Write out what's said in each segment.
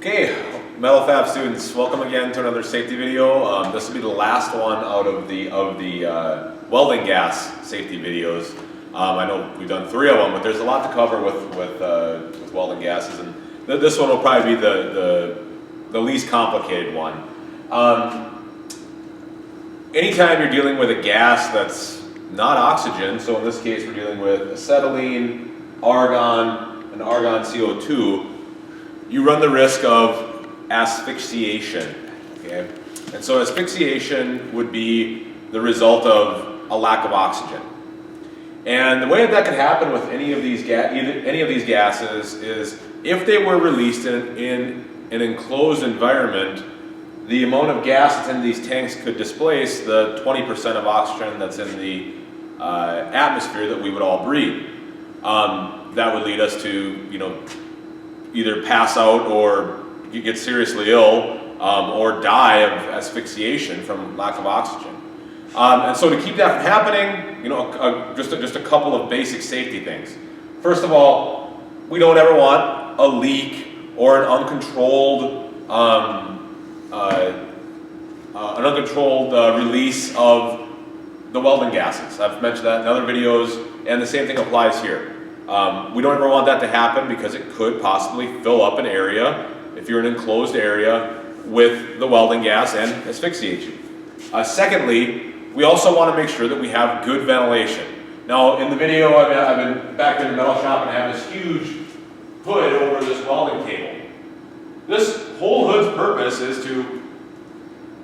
Okay, metal fab students, welcome again to another safety video. This will be the last one out of the welding gas safety videos. I know we've done 3 of them, but there's a lot to cover with welding gases, and this one will probably be the least complicated one. Anytime you're dealing with a gas that's not oxygen, so in this case we're dealing with acetylene, argon, and argon CO2, you run the risk of asphyxiation, okay? And so asphyxiation would be the result of a lack of oxygen. And the way that can happen with any of these gases is if they were released in an enclosed environment, the amount of gas that's in these tanks could displace the 20% of oxygen that's in the atmosphere that we would all breathe. That would lead us to, either pass out or get seriously ill or die of asphyxiation from lack of oxygen. And so to keep that from happening, just a couple of basic safety things. First of all, we don't ever want a leak or an uncontrolled release of the welding gases. I've mentioned that in other videos, and the same thing applies here. We don't ever want that to happen because it could possibly fill up an area, if you're in an enclosed area, with the welding gas and asphyxiate you. Secondly, we also want to make sure that we have good ventilation. Now, in the video, I've been back in the metal shop and I have this huge hood over this welding table. This whole hood's purpose is to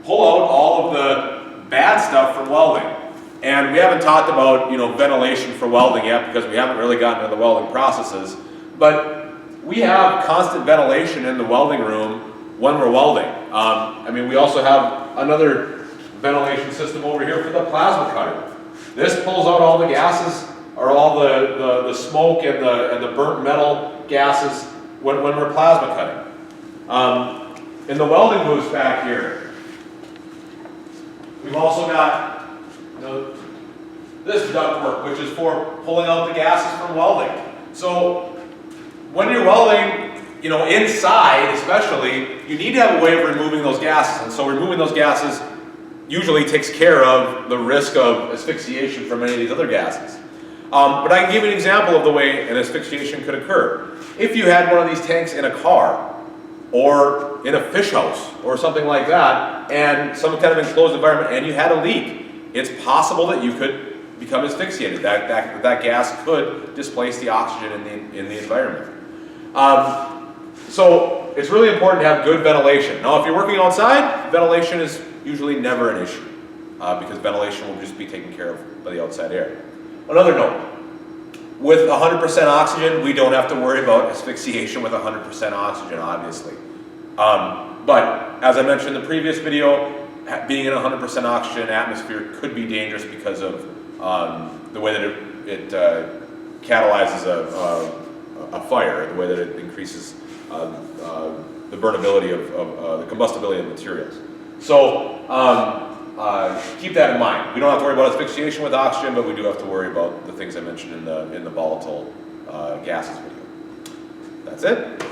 pull out all of the bad stuff from welding. And we haven't talked about ventilation for welding yet because we haven't really gotten into the welding processes. But we have constant ventilation in the welding room when we're welding. We also have another ventilation system over here for the plasma cutter. This pulls out all the gases, or all the smoke and the burnt metal gases when we're plasma cutting. In the welding booths back here, we've also got this ductwork, which is for pulling out the gases from welding. So when you're welding, inside especially, you need to have a way of removing those gases. And so removing those gases usually takes care of the risk of asphyxiation from any of these other gases. But I can give you an example of the way an asphyxiation could occur. If you had one of these tanks in a car, or in a fish house, or something like that, and some kind of enclosed environment, and you had a leak, it's possible that you could become asphyxiated. That gas could displace the oxygen in the environment. So it's really important to have good ventilation. Now, if you're working outside, ventilation is usually never an issue because ventilation will just be taken care of by the outside air. Another note, with 100% oxygen, we don't have to worry about asphyxiation with 100% oxygen, obviously. But as I mentioned in the previous video, being in a 100% oxygen atmosphere could be dangerous because of the way that it catalyzes a fire, the way that it increases the burnability of the combustibility of materials. So keep that in mind. We don't have to worry about asphyxiation with oxygen, but we do have to worry about the things I mentioned in the volatile gases video. That's it.